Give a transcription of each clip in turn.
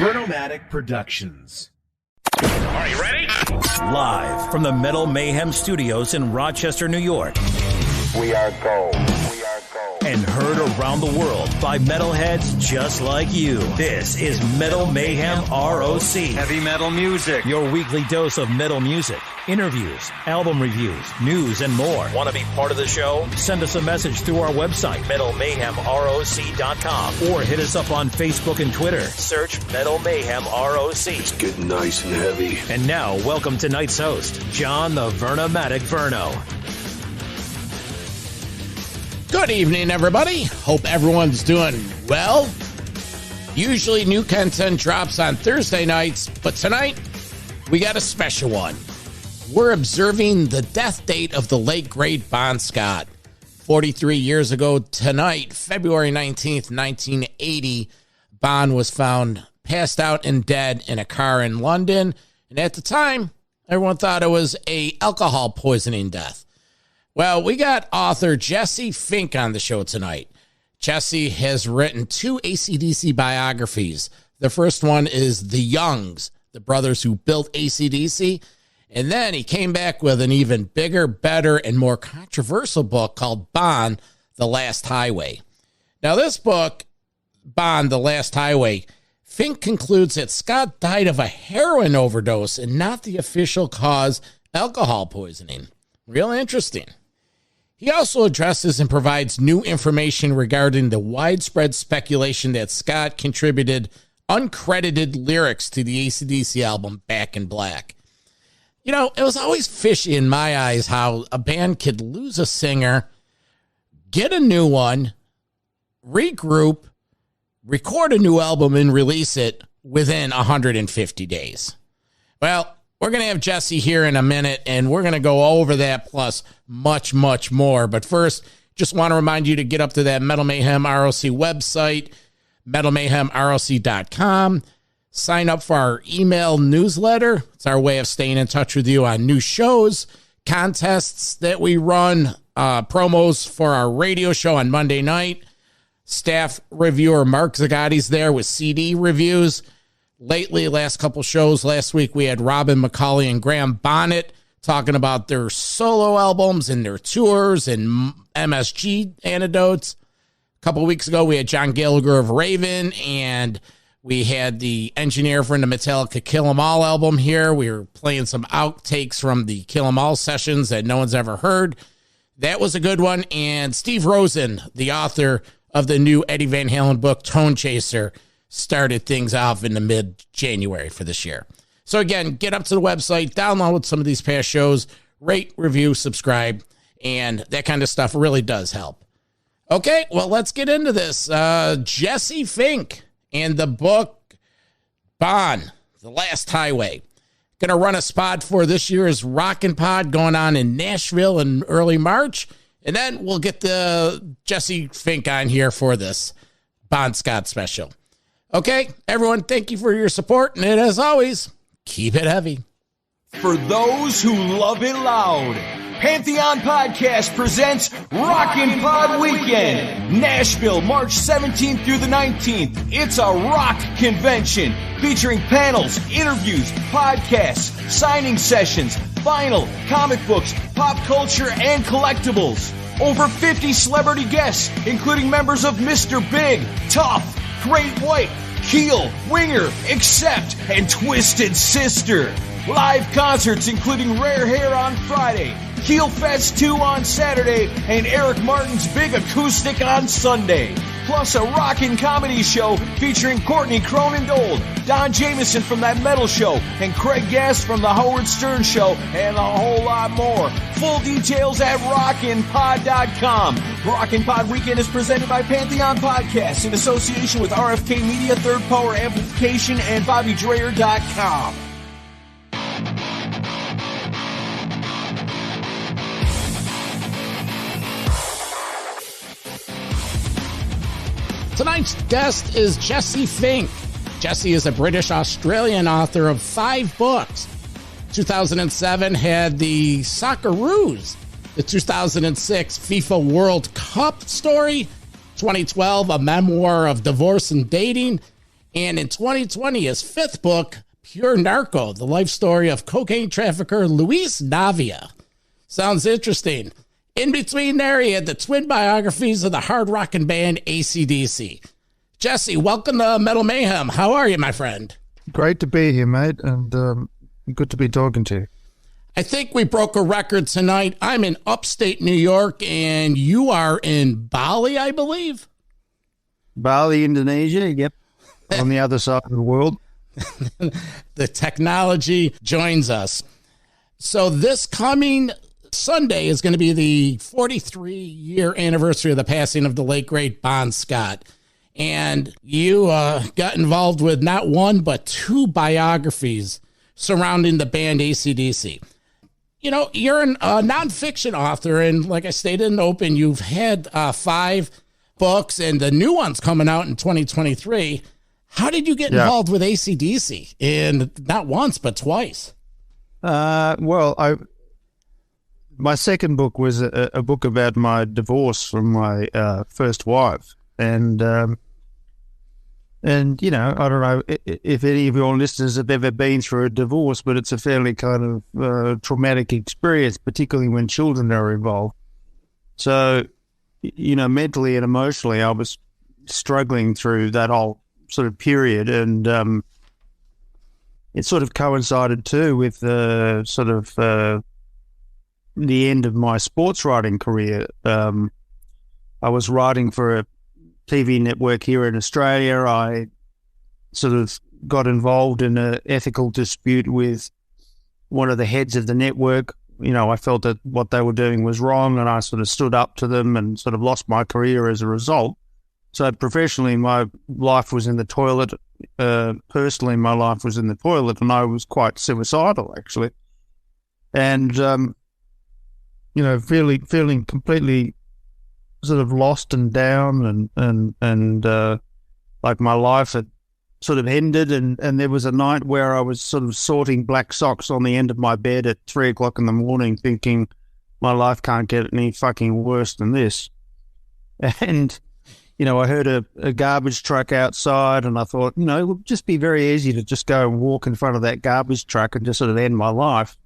Vernomatic Productions. Are you ready? Live from the Metal Mayhem Studios in Rochester, New York. We are go. And heard around the world by metalheads just like you. This is Metal Mayhem ROC. Heavy metal music. Your weekly dose of metal music, interviews, album reviews, news, and more. Want to be part of the show? Send us a message through our website, metalmayhemroc.com, or hit us up on Facebook and Twitter. Search Metal Mayhem ROC. It's getting nice and heavy. And now, welcome tonight's host, John the Vernomatic Verno. Good evening, everybody. Hope everyone's doing well. Usually new content drops on Thursday nights, but tonight we got a special one. We're observing the death date of the late, great Bon Scott. 43 years ago tonight, February 19th, 1980, Bon was found passed out and dead in a car in London. And at the time, everyone thought it was an alcohol poisoning death. Well, we got author Jesse Fink on the show tonight. Jesse has written 2 ACDC biographies. The first one is The Youngs, the brothers who built ACDC. And then he came back with an even bigger, better, and more controversial book called Bon, The Last Highway. Now, this book, Bon, The Last Highway, Fink concludes that Scott died of a heroin overdose and not the official cause, alcohol poisoning. Real interesting. He also addresses and provides new information regarding the widespread speculation that Scott contributed uncredited lyrics to the ACDC album Back in Black. You know, it was always fishy in my eyes how a band could lose a singer, get a new one, regroup, record a new album, and release it within 150 days. Well, we're going to have Jesse here in a minute, and we're going to go over that plus much, much more. But first, just want to remind you to get up to that Metal Mayhem ROC website, metalmayhemroc.com. Sign up for our email newsletter. It's our way of staying in touch with you on new shows, contests that we run, promos for our radio show on Monday night. Staff reviewer Mark Zagotti's there with CD reviews. Lately, last couple shows, last week we had Robin McCauley and Graham Bonnet talking about their solo albums and their tours and MSG anecdotes. A couple weeks ago, we had John Gallagher of Raven, and we had the engineer from the Metallica Kill 'Em All album here. We were playing some outtakes from the Kill 'Em All sessions that no one's ever heard. That was a good one. And Steve Rosen, the author of the new Eddie Van Halen book, Tone Chaser, started things off in the mid-January for this year. So again, get up to the website, download some of these past shows, rate, review, subscribe, and that kind of stuff really does help. Okay, well, let's get into this. Jesse Fink and the book Bon, The Last Highway. Going to run a spot for this year's Rockin' Pod going on in Nashville in early March, and then we'll get the Jesse Fink on here for this Bon Scott special. Okay, everyone, thank you for your support, and as always, keep it heavy. For those who love it loud, Pantheon Podcast presents Rockin' Pod Weekend, Nashville, March 17th through the 19th. It's a rock convention featuring panels, interviews, podcasts, signing sessions, vinyl, comic books, pop culture, and collectibles. Over 50 celebrity guests, including members of Mr. Big, Tough, Great White, Keel, Winger, Accept, and Twisted Sister. Live concerts including Rare Hair on Friday, Keel Fest 2 on Saturday, and Eric Martin's Big Acoustic on Sunday. Plus a rockin' comedy show featuring Courtney Cronin-Dold, Don Jameson from That Metal Show, and Craig Gass from The Howard Stern Show, and a whole lot more. Full details at rockinpod.com. Rockin' Pod Weekend is presented by Pantheon Podcasts in association with RFK Media, Third Power Amplification, and BobbyDreyer.com. Tonight's guest is Jesse Fink. Jesse is a British-Australian author of 5 books. 2007 had the Socceroos, the 2006 FIFA World Cup story, 2012 a memoir of divorce and dating, And in 2020, his fifth book, Pure Narco, the life story of cocaine trafficker Luis Navia. Sounds interesting. In between there, he had the twin biographies of the hard rockin' band ACDC. Jesse, welcome to Metal Mayhem. How are you, my friend? Great to be here, mate, and good to be talking to you. I think we broke a record tonight. I'm in upstate New York, and you are in Bali, I believe? Bali, Indonesia, yep, on the other side of the world. The technology joins us. So this coming Sunday is going to be the 43-year anniversary of the passing of the late, great Bon Scott. And you got involved with not one, but two biographies surrounding the band AC/DC. You know, you're a nonfiction author, and like I stated in the open, you've had 5 books, and the new one's coming out in 2023. How did you get involved with AC/DC? And not once, but twice. Well, my second book was a book about my divorce from my first wife. And you know, I don't know if any of your listeners have ever been through a divorce, but it's a fairly kind of traumatic experience, particularly when children are involved. So, you know, mentally and emotionally, I was struggling through that whole sort of period, and it sort of coincided too with the sort of the end of my sports writing career. I was writing for a TV network here in Australia. I sort of got involved in an ethical dispute with one of the heads of the network. You know, I felt that what they were doing was wrong, and I sort of stood up to them and sort of lost my career as a result. So professionally, my life was in the toilet. Personally, my life was in the toilet, and I was quite suicidal, actually. And, you know, feeling completely sort of lost and down, and like my life had sort of ended. And there was a night where I was sort of sorting black socks on the end of my bed at 3 o'clock in the morning, thinking my life can't get any fucking worse than this. And you know, I heard a garbage truck outside, and I thought, you know, it would just be very easy to just go and walk in front of that garbage truck and just sort of end my life.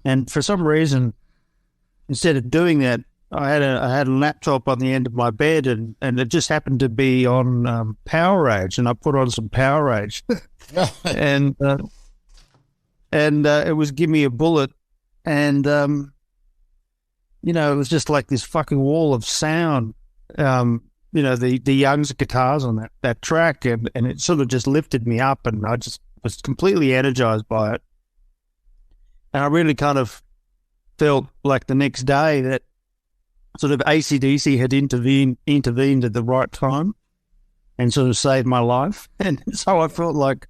And for some reason, instead of doing that, I had a laptop on the end of my bed, and it just happened to be on Power Rage, and I put on some Power Rage, and it was Give Me a Bullet, and you know, it was just like this fucking wall of sound. You know, the Young's guitars on that track, and it sort of just lifted me up, and I just was completely energized by it. And I really kind of felt like the next day that sort of AC/DC had intervened at the right time and sort of saved my life. And so I felt like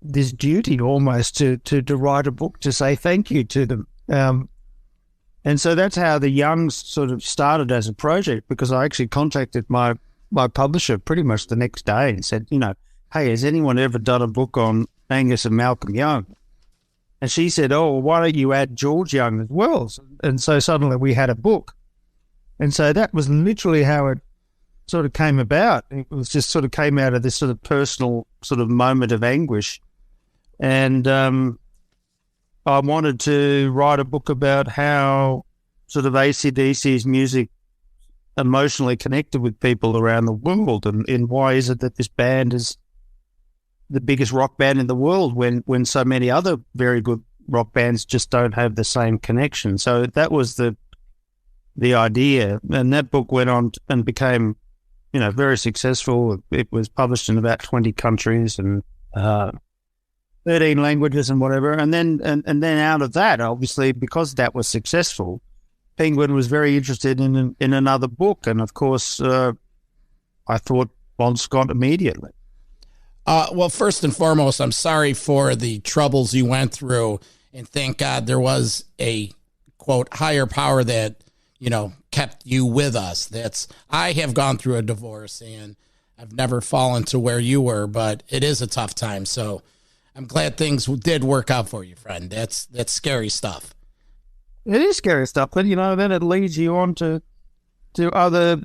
this duty almost to write a book to say thank you to them. And so that's how the Youngs sort of started as a project, because I actually contacted my publisher pretty much the next day and said, you know, hey, has anyone ever done a book on Angus and Malcolm Young? And she said, oh, well, why don't you add George Young as well? And so suddenly we had a book. And so that was literally how it sort of came about. It was just sort of came out of this sort of personal sort of moment of anguish. And I wanted to write a book about how sort of AC/DC's music emotionally connected with people around the world, and why is it that this band is the biggest rock band in the world when so many other very good rock bands just don't have the same connection. So that was the idea, and that book went on and became, you know, very successful. It was published in about 20 countries and 13 languages and whatever. And then out of that, obviously, because that was successful, Penguin was very interested in another book. And of course, I thought Bon Scott immediately. Well, first and foremost, I'm sorry for the troubles you went through, and thank God there was a, quote, higher power that, you know, kept you with us. I have gone through a divorce, and I've never fallen to where you were, but it is a tough time. So I'm glad things did work out for you, friend. That's scary stuff. It is scary stuff, but, you know, then it leads you on to other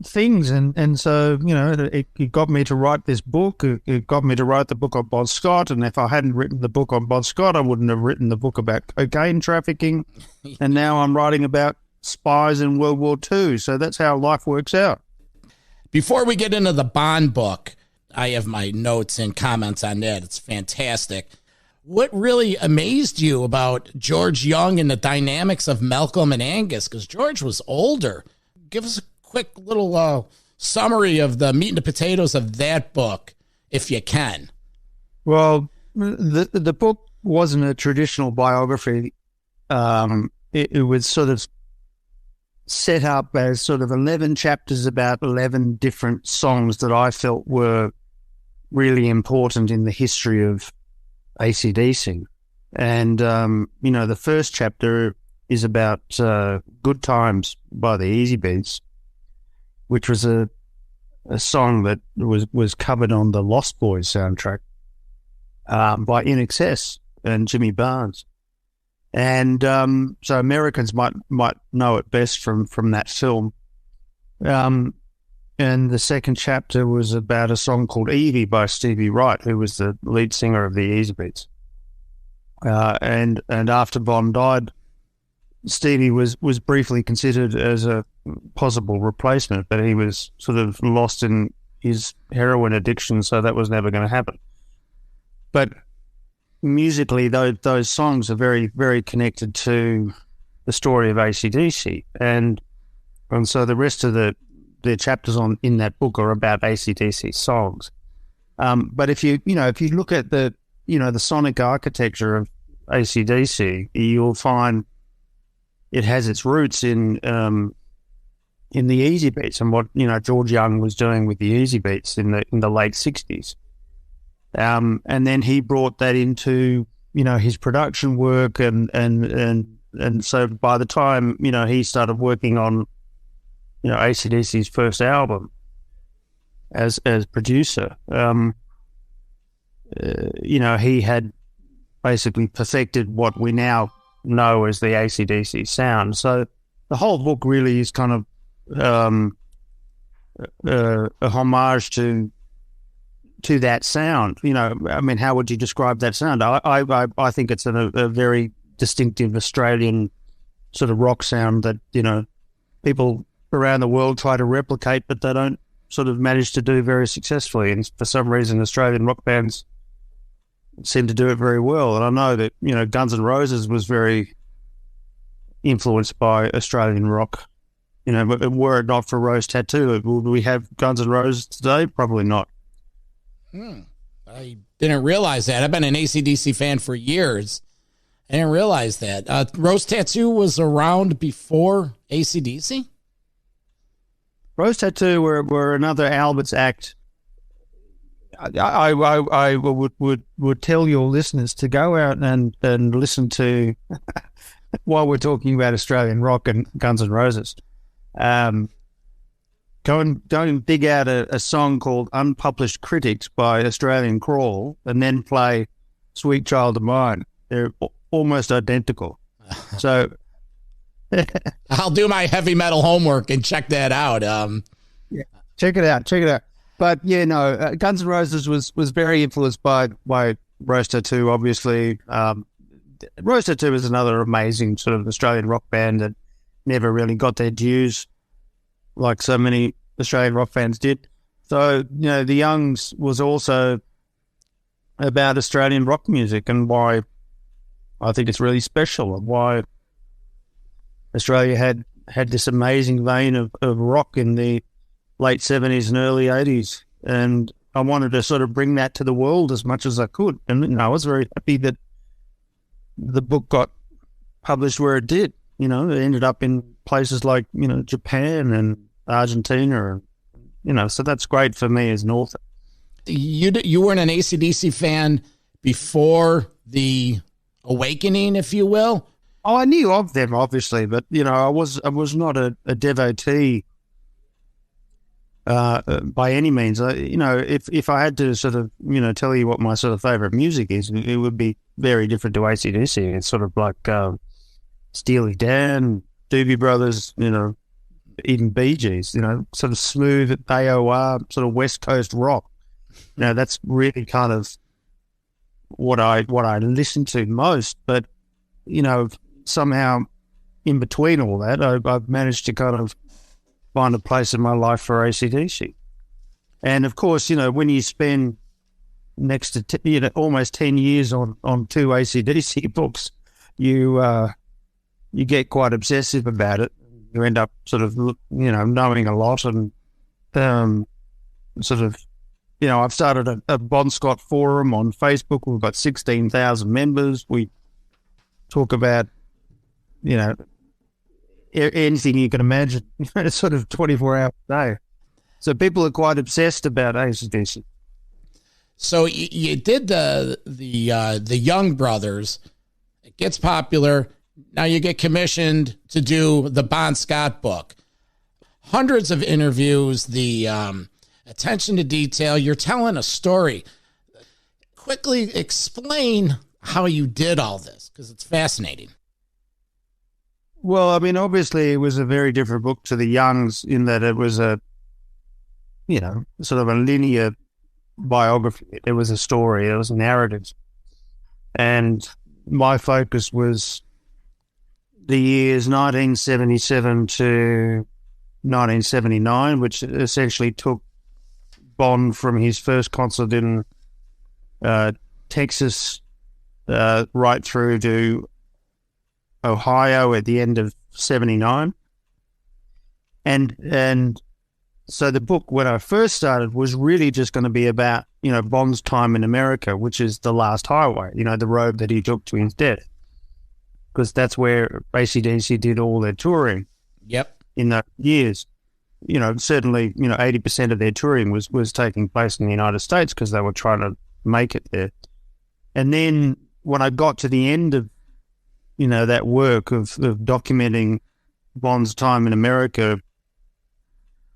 things, and so it got me to write this book. It got me to write the book on Bon Scott, and if I hadn't written the book on Bon Scott, I wouldn't have written the book about cocaine trafficking. And now I'm writing about spies in World War II. So that's how life works out. Before we get into the Bond book, I have my notes and comments on that. It's fantastic. What really amazed you about George Young and the dynamics of Malcolm and Angus? Because George was older. Give us a quick little summary of the meat and the potatoes of that book, if you can. Well, the book wasn't a traditional biography. It was sort of set up as sort of 11 chapters about 11 different songs that I felt were really important in the history of ACDC. And, the first chapter is about Good Times by the Easy Beats, which was a song that was covered on the Lost Boys soundtrack by In Excess and Jimmy Barnes. And so Americans might know it best from that film. And the second chapter was about a song called Evie by Stevie Wright, who was the lead singer of the Easy Beats. And after Bon died, Stevie was briefly considered as a possible replacement, but he was sort of lost in his heroin addiction, so that was never going to happen. But musically, those songs are very, very connected to the story of AC/DC, and so the rest of the chapters in that book are about AC/DC songs. But if you look at the sonic architecture of AC/DC, you'll find it has its roots in the Easy Beats and what George Young was doing with the Easy Beats in the late '60s. And then he brought that into, his production work, and so by the time, he started working on, AC/DC's first album as producer, he had basically perfected what we now know as the AC/DC sound. So the whole book really is kind of a homage to that sound. How would you describe that sound? I think it's a very distinctive Australian sort of rock sound that, people around the world try to replicate, but they don't sort of manage to do very successfully. And for some reason, Australian rock bands seem to do it very well. And I know that, Guns N' Roses was very influenced by Australian rock. But were it not for Rose Tattoo, would we have Guns N' Roses today? Probably not. I didn't realize that. I've been an AC/DC fan for years. I didn't realize that. Rose Tattoo was around before AC/DC? Rose Tattoo were another Albert's act. I would tell your listeners to go out and listen to, while we're talking about Australian rock and Guns N' Roses, Go and dig out a song called Unpublished Critics by Australian Crawl, and then play Sweet Child of Mine. They're almost identical. So I'll do my heavy metal homework and check that out. Yeah, check it out. But Guns N' Roses was very influenced by Rose Tattoo, obviously. Rose Tattoo is another amazing sort of Australian rock band that never really got their dues, like so many Australian rock fans did. So, The Youngs was also about Australian rock music and why I think it's really special, and why Australia had this amazing vein of rock in the late 70s and early 80s. And I wanted to sort of bring that to the world as much as I could. And I was very happy that the book got published where it did. It ended up in places like, Japan and Argentina, so that's great for me as an author. You weren't an AC/DC fan before the awakening, if you will? Oh, I knew of them, obviously, but, I was not a devotee by any means. If I had to sort of, tell you what my sort of favorite music is, it would be very different to AC/DC. It's sort of like Steely Dan, Doobie Brothers, even Bee Gees, sort of smooth AOR, sort of West Coast rock. That's really kind of what I listen to most. But, somehow in between all that, I've managed to kind of find a place in my life for ACDC. And of course, when you spend next to almost 10 years on two ACDC books, you get quite obsessive about it. You end up sort of knowing a lot, and I've started a Bon Scott forum on Facebook. We've got 16,000 members. We talk about anything you can imagine, sort of 24 hours a day. So people are quite obsessed about AC/DC. So you did the Young Brothers. It gets popular. Now you get commissioned to do the Bon Scott book. Hundreds of interviews, the attention to detail. You're telling a story. Quickly explain how you did all this, because it's fascinating. Well, I mean, obviously it was a very different book to the Youngs in that it was a, sort of a linear biography. It was a story. It was narratives. And my focus was the years 1977 to 1979, which essentially took Bon from his first concert in Texas right through to Ohio at the end of 79. And so the book, when I first started, was really just going to be about, Bon's time in America, which is the last highway, the road that he took to his death. Because that's where AC/DC did all their touring. Yep. In the years. Certainly, 80% of their touring was taking place in the United States because they were trying to make it there. And then when I got to the end of, that work of documenting Bon's time in America,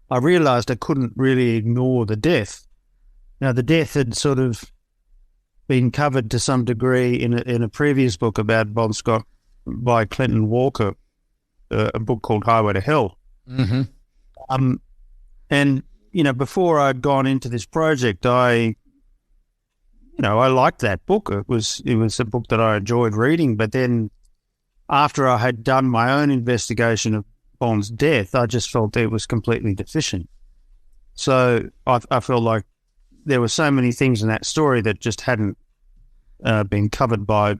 I realized I couldn't really ignore the death. Now, the death had sort of been covered to some degree in a previous book about Bon Scott by Clinton Walker, a book called Highway to Hell. Mm-hmm. And, before I'd gone into this project, I liked that book. It was a book that I enjoyed reading, but then after I had done my own investigation of Bon's death, I just felt it was completely deficient. So I felt like there were so many things in that story that just hadn't been covered by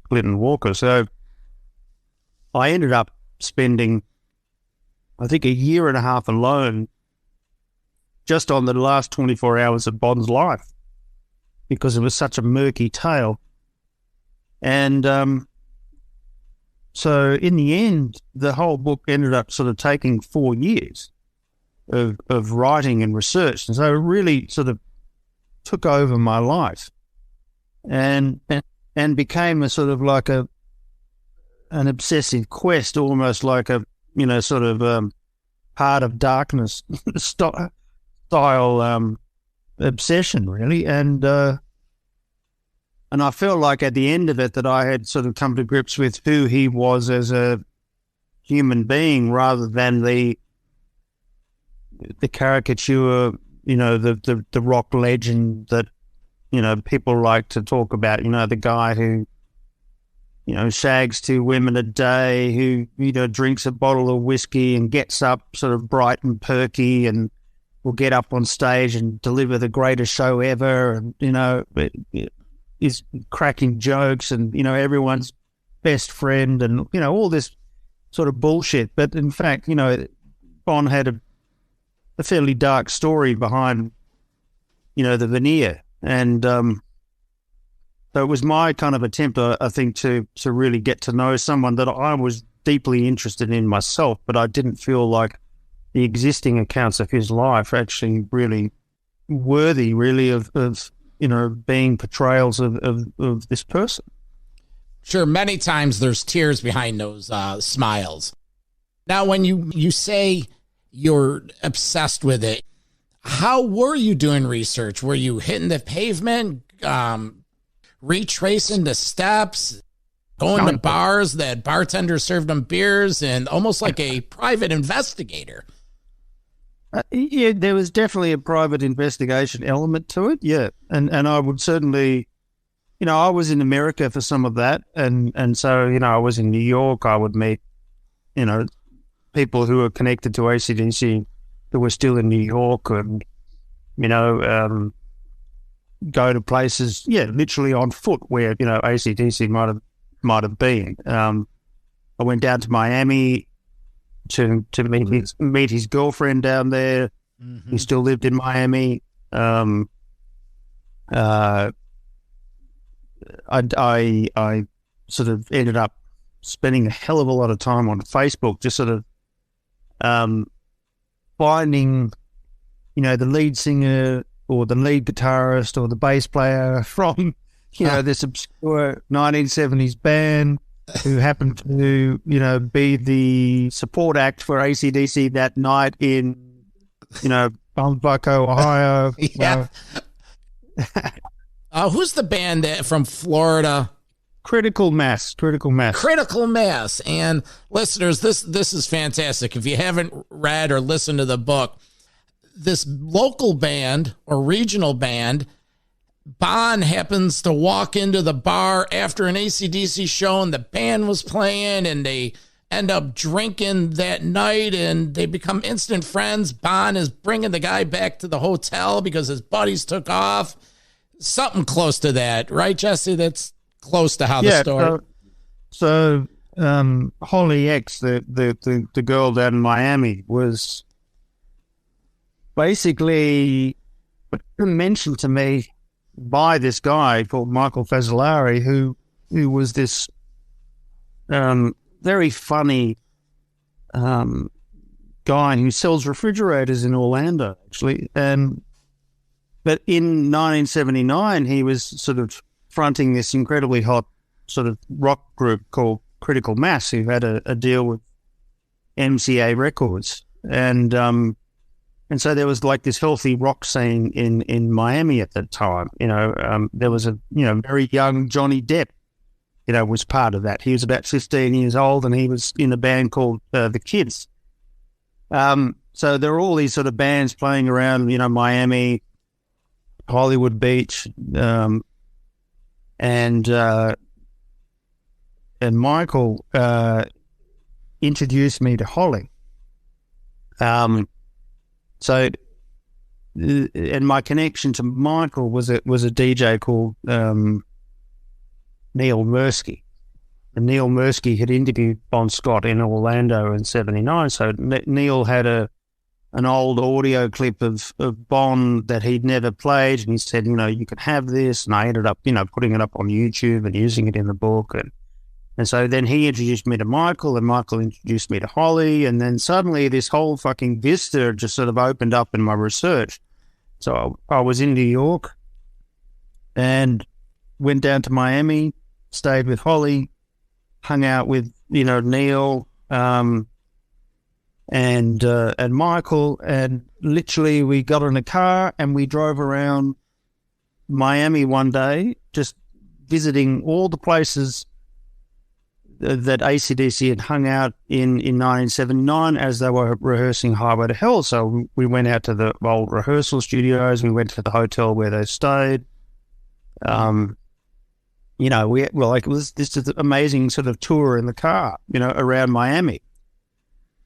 Clinton Walker. So I ended up spending, I think, a year and a half alone just on the last 24 hours of Bon's life because it was such a murky tale. And so in the end, the whole book ended up sort of taking 4 years of writing and research. And so it really sort of took over my life and became a sort of like an obsessive quest, almost like a, sort of Heart of Darkness style obsession, really. And I felt like at the end of it that I had sort of come to grips with who he was as a human being rather than the caricature, the rock legend that, people like to talk about, the guy who, shags 2 women a day, who, drinks a bottle of whiskey and gets up sort of bright and perky and will get up on stage and deliver the greatest show ever. And, is cracking jokes and, everyone's best friend and, all this sort of bullshit. But in fact, Bon had a fairly dark story behind, the veneer. And so it was my kind of attempt, I think, to really get to know someone that I was deeply interested in myself, but I didn't feel like the existing accounts of his life actually really worthy, really, of being portrayals of this person. Sure, many times there's tears behind those smiles. Now, when you say you're obsessed with it, how were you doing research? Were you hitting the pavement, retracing the steps? going to bars that bartenders served them beers and almost like a private investigator. Yeah, there was definitely a private investigation element to it, yeah. And I would certainly, I was in America for some of that, and so, I was in New York. I would meet, people who were connected to ACDC who were still in New York and, go to places, literally on foot where, ACDC might have been. I went down to Miami to meet his girlfriend down there. Mm-hmm. He still lived in Miami. I sort of ended up spending a hell of a lot of time on Facebook, just sort of finding, the lead singer or the lead guitarist or the bass player from, this obscure 1970s band who happened to, be the support act for AC/DC that night in, Bonfire, Ohio. Yeah. Who's the band from Florida? Critical Mass. And listeners, this is fantastic. If you haven't read or listened to the book, this local band or regional band, Bon happens to walk into the bar after an AC/DC show and the band was playing, and they end up drinking that night and they become instant friends. Bon is bringing the guy back to the hotel because his buddies took off. Something close to that, right, Jesse? That's close to how the story. So Holly X, the girl down in Miami, was basically mentioned to me by this guy called Michael Fazzolari, who was this very funny guy who sells refrigerators in Orlando, actually. But in 1979, he was sort of fronting this incredibly hot sort of rock group called Critical Mass, who had a deal with MCA Records. And so there was like this healthy rock scene in Miami at that time. There was a, very young Johnny Depp, was part of that. He was about 15 years old and he was in a band called The Kids. So there were all these sort of bands playing around, Miami, Hollywood Beach, and Michael introduced me to Holly. So, and my connection to Michael was a DJ called Neil Mursky. And Neil Mursky had interviewed Bon Scott in Orlando in '79. So Neil had an old audio clip of Bon that he'd never played, and he said, you can have this. And I ended up, putting it up on YouTube and using it in the book. And so then he introduced me to Michael, and Michael introduced me to Holly, and then suddenly this whole fucking vista just sort of opened up in my research. So I was in New York and went down to Miami, stayed with Holly, hung out with, Neil and Michael, and literally we got in a car and we drove around Miami one day, just visiting all the places that AC/DC had hung out in 1979 as they were rehearsing Highway to Hell. So we went out to the old rehearsal studios. We went to the hotel where they stayed. It was this amazing sort of tour in the car, around Miami.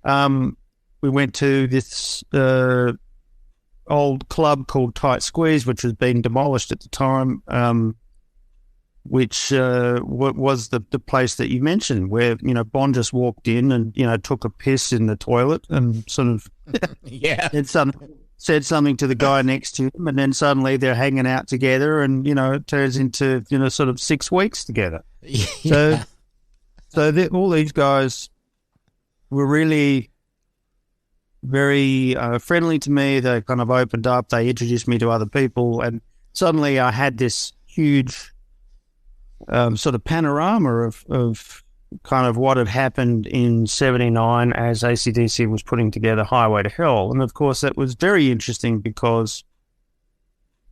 We went to this old club called Tight Squeeze, which was being demolished at the time. Which was the place that you mentioned, where Bon just walked in and took a piss in the toilet and sort of said something to the guy next to him, and then suddenly they're hanging out together, and it turns into sort of 6 weeks together. Yeah. So all these guys were really very friendly to me. They kind of opened up. They introduced me to other people, and suddenly I had this huge sort of panorama of kind of what had happened in '79 as AC/DC was putting together Highway to Hell. And of course that was very interesting because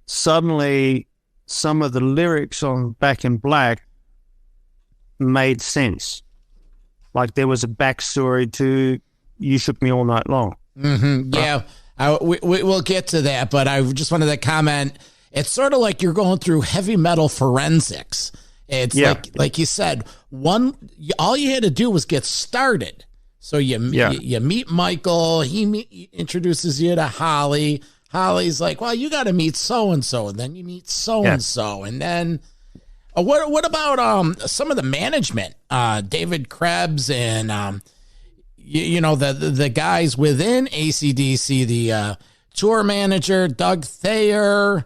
suddenly some of the lyrics on Back in Black made sense. Like there was a backstory to You Shook Me All Night Long. Mm-hmm. Yeah, we'll get to that, but I just wanted to comment. It's sort of like you're going through heavy metal forensics. It's like you said, all you had to do was get started. So you meet Michael. He introduces you to Holly. Holly's like, well, you got to meet so and so, and then you meet so and so, and then what about some of the management? David Krebs and the guys within ACDC, the tour manager Doug Thayer.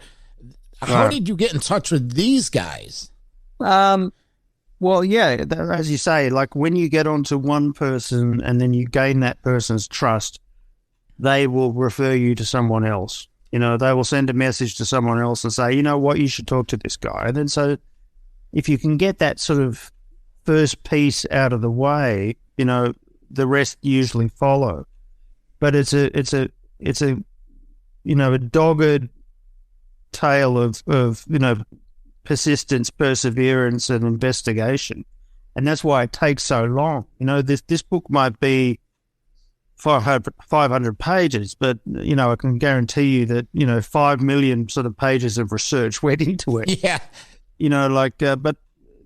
How did you get in touch with these guys? Well, yeah, as you say, like when you get onto one person and then you gain that person's trust, they will refer you to someone else. They will send a message to someone else and say, you know what, you should talk to this guy. And then so if you can get that sort of first piece out of the way, the rest usually follow. But it's a dogged tale of persistence, perseverance, and investigation, and that's why it takes so long. This book might be 500 pages, but I can guarantee you that 5 million sort of pages of research went into it. Yeah, but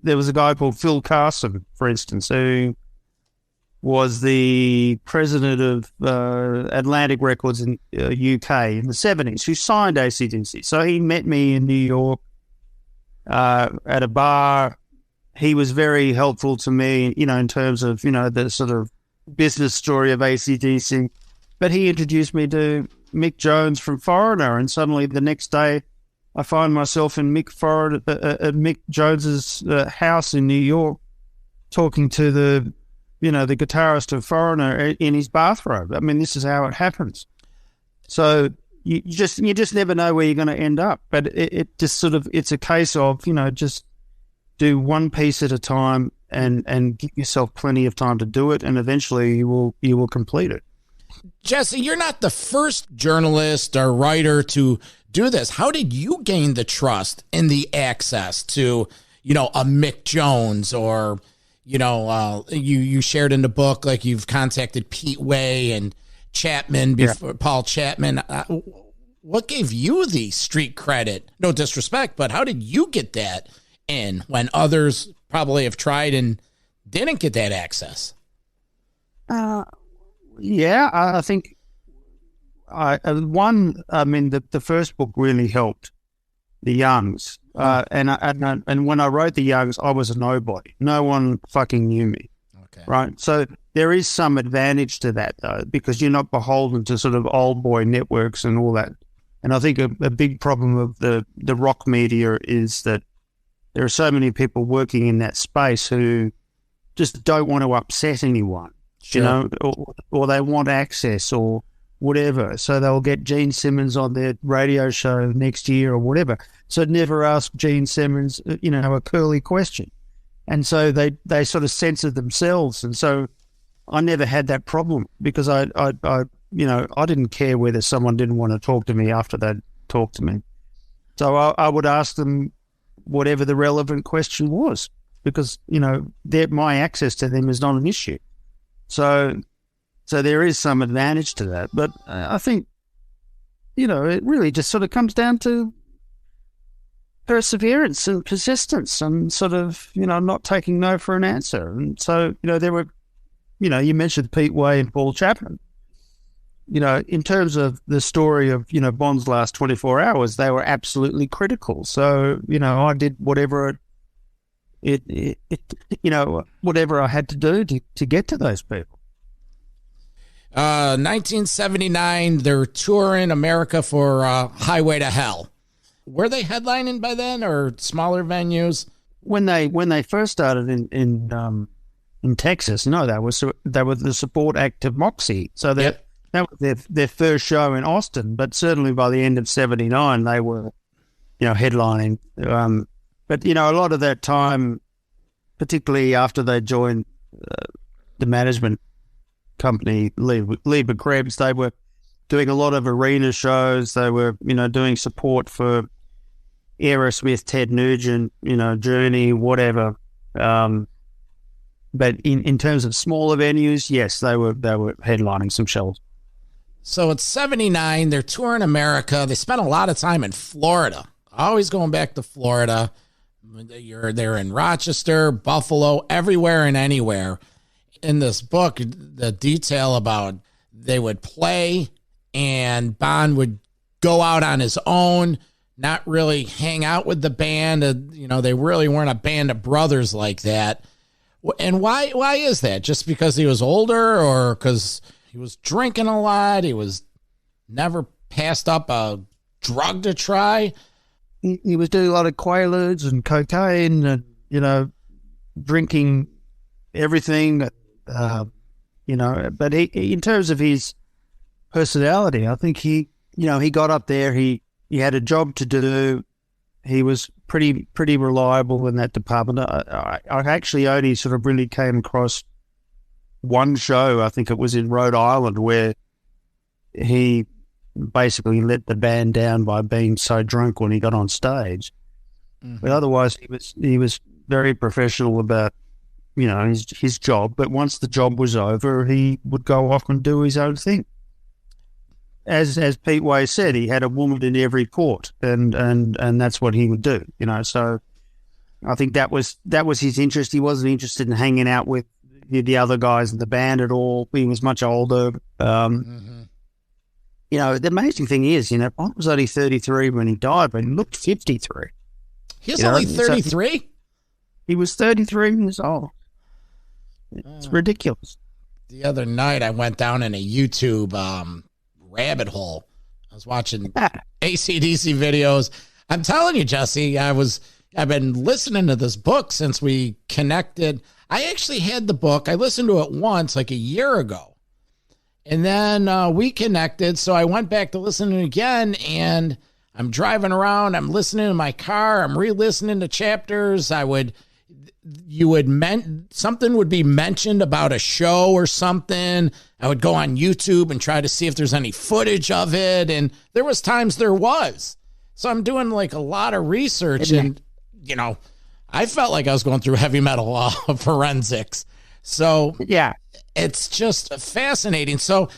there was a guy called Phil Carson, for instance, who was the president of Atlantic Records in UK in the 70s, who signed ACDC. So he met me in New York at a bar. He was very helpful to me, in terms of, the sort of business story of ACDC. But he introduced me to Mick Jones from Foreigner, and suddenly the next day I find myself in Mick Jones's house in New York talking to the guitarist of Foreigner in his bathrobe. I mean, this is how it happens. So you just never know where you're going to end up. But it just sort of, it's a case of, just do one piece at a time and give yourself plenty of time to do it, and eventually you will complete it. Jesse, you're not the first journalist or writer to do this. How did you gain the trust and the access to, a Mick Jones, or you shared in the book, like you've contacted Pete Way and Chapman before, Paul Chapman. What gave you the street credit? No disrespect, but how did you get that in when others probably have tried and didn't get that access? I think the first book really helped, The Youngs. And when I wrote The Youngs, I was a nobody. No one fucking knew me. Okay. Right? So there is some advantage to that, though, because you're not beholden to sort of old boy networks and all that. And I think a big problem of the rock media is that there are so many people working in that space who just don't want to upset anyone, sure. Or they want access or whatever. So they'll get Gene Simmons on their radio show next year or whatever. So never ask Gene Simmons, a curly question. And so they sort of censor themselves. And so I never had that problem because I didn't care whether someone didn't want to talk to me after they'd talked to me. So I would ask them whatever the relevant question was, because, my access to them is not an issue. So there is some advantage to that. But I think, it really just sort of comes down to perseverance and persistence and sort of, not taking no for an answer. And so, there were, you mentioned Pete Way and Paul Chapman. In terms of the story of, Bond's last 24 hours, they were absolutely critical. So, I did whatever whatever I had to do to get to those people. 1979, they're touring America for Highway to Hell. Were they headlining by then, or smaller venues? When they first started in Texas, no, they were the support act of Moxie. So that was their first show in Austin. But certainly by the end of '79, they were, headlining. But a lot of that time, particularly after they joined the management company, Lieber Krebs, they were doing a lot of arena shows. They were, doing support for Aerosmith, Ted Nugent, Journey, whatever. But in terms of smaller venues, yes, they were headlining some shows. So it's 79. They're touring America. They spent a lot of time in Florida, always going back to Florida. They're in Rochester, Buffalo, everywhere and anywhere. In this book, the detail about they would play and Bon would go out on his own, not really hang out with the band. They really weren't a band of brothers like that. And why is that? Just because he was older, or because he was drinking a lot? He was never passed up a drug to try? He was doing a lot of Quaaludes and cocaine and, drinking everything, but in terms of his personality, I think he got up there, he had a job to do. He was pretty reliable in that department. I actually only sort of really came across one show, I think it was in Rhode Island, where he basically let the band down by being so drunk when he got on stage. Mm-hmm. But otherwise, he was very professional about his job. But once the job was over, he would go off and do his own thing. As Pete Way said, he had a woman in every port, and that's what he would do. So I think that was his interest. He wasn't interested in hanging out with the other guys in the band at all. He was much older. The amazing thing is, Bond was only 33 when he died, but he looked 53. He was only 33? He was 33 years old. It's ridiculous. The other night, I went down in a YouTube rabbit hole. I was watching ACDC videos. I'm telling you, Jesse, I've been listening to this book since we connected. I actually had the book. I listened to it once, like a year ago. And then we connected, so I went back to listen to it again, and I'm driving around. I'm listening in my car. I'm re-listening to chapters. Something would be mentioned about a show or something. I would go on YouTube and try to see if there's any footage of it, and there was times there was. So I'm doing like a lot of research, and I felt like I was going through heavy metal forensics. So yeah, it's just fascinating. So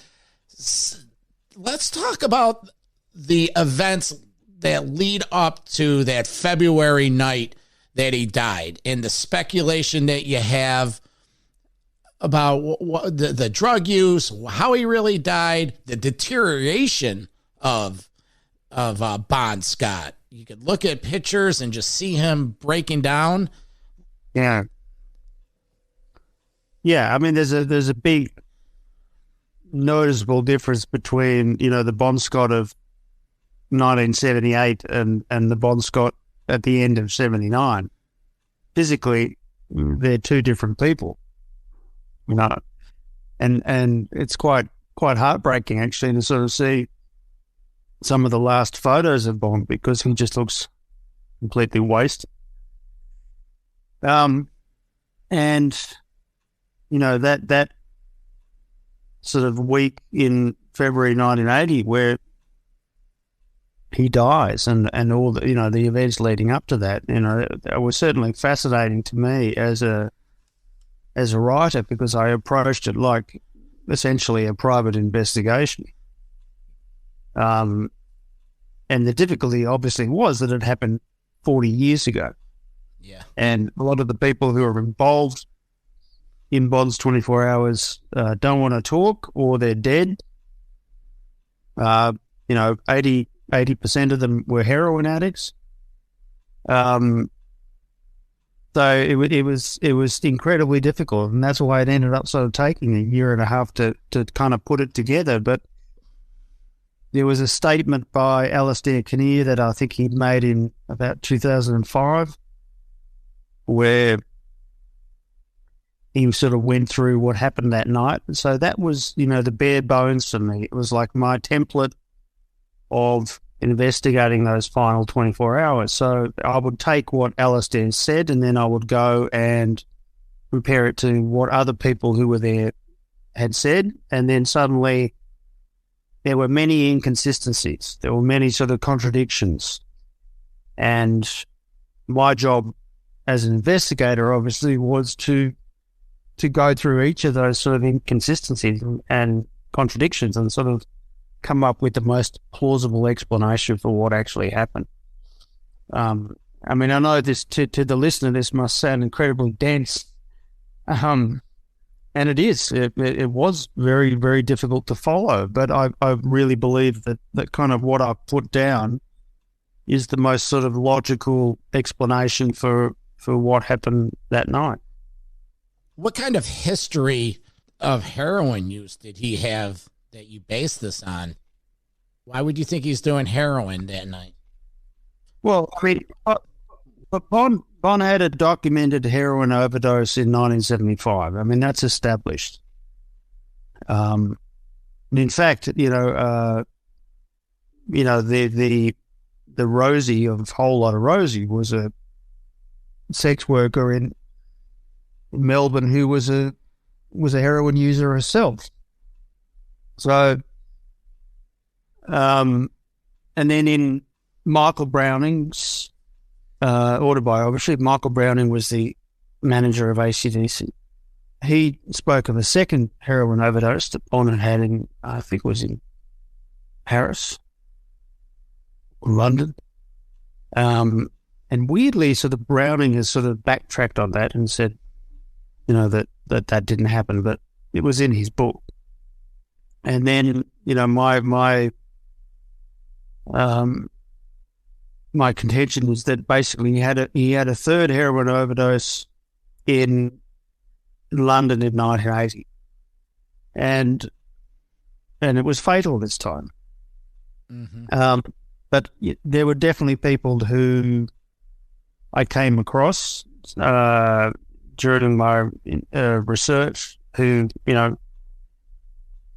let's talk about the events that lead up to that February night that he died, and the speculation that you have about the drug use, how he really died, the deterioration of Bon Scott. You could look at pictures and just see him breaking down. Yeah. Yeah, I mean, there's a big noticeable difference between, the Bon Scott of 1978 and the Bon Scott at the end of 79. Physically, they're two different people, and it's quite heartbreaking actually to sort of see some of the last photos of Bon, because he just looks completely wasted. And that sort of week in February 1980 where he dies and all the, the events leading up to that, it was certainly fascinating to me as a writer, because I approached it like essentially a private investigation. And the difficulty obviously was that it happened 40 years ago. Yeah. And a lot of the people who are involved in Bon's 24 Hours don't want to talk, or they're dead. 80% of them were heroin addicts. So it was incredibly difficult, and that's why it ended up sort of taking a year and a half to kind of put it together. But there was a statement by Alistair Kinnear that I think he'd made in about 2005, where he sort of went through what happened that night. So that was, the bare bones for me. It was like my template of investigating those final 24 hours. So I would take what Alistair said, and then I would go and compare it to what other people who were there had said. And then suddenly there were many inconsistencies. There were many sort of contradictions. And my job as an investigator, obviously, was to to go through each of those sort of inconsistencies and contradictions and sort of come up with the most plausible explanation for what actually happened. I mean, I know this to the listener, this must sound incredibly dense, and it is. It was very, very difficult to follow, but I really believe that kind of what I put down is the most sort of logical explanation for what happened that night. What kind of history of heroin use did he have that you base this on? Why would you think he's doing heroin that night? Well, I mean, but Bon had a documented heroin overdose in 1975. I mean, that's established. And in fact, the Rosie of Whole Lotta Rosie was a sex worker in Melbourne who was a heroin user herself. So, and then in Michael Browning's autobiography, Michael Browning was the manager of ACDC. He spoke of a second heroin overdose that Bon had in, I think it was in Paris or London. And weirdly, sort of Browning has sort of backtracked on that and said, that didn't happen, but it was in his book. And then, my contention was that basically he had a third heroin overdose in London in 1980, and it was fatal this time. Mm-hmm. But there were definitely people who I came across during my research who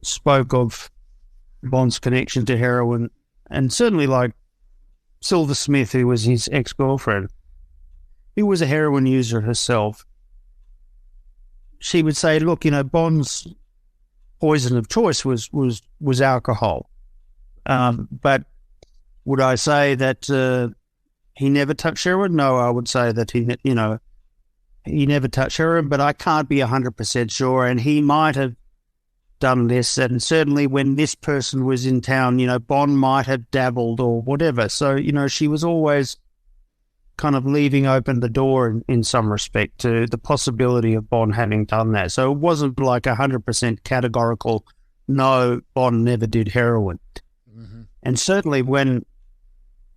spoke of Bon's connection to heroin, and certainly like Silver Smith, who was his ex-girlfriend, who was a heroin user herself. She would say, look, Bon's poison of choice was alcohol. But would I say that he never touched heroin? No, I would say that he never touched heroin, but I can't be 100% sure. And he might have done this, and certainly when this person was in town, Bon might have dabbled or whatever. So, she was always kind of leaving open the door in some respect to the possibility of Bon having done that. So it wasn't like 100% categorical, no, Bon never did heroin. Mm-hmm. And certainly when,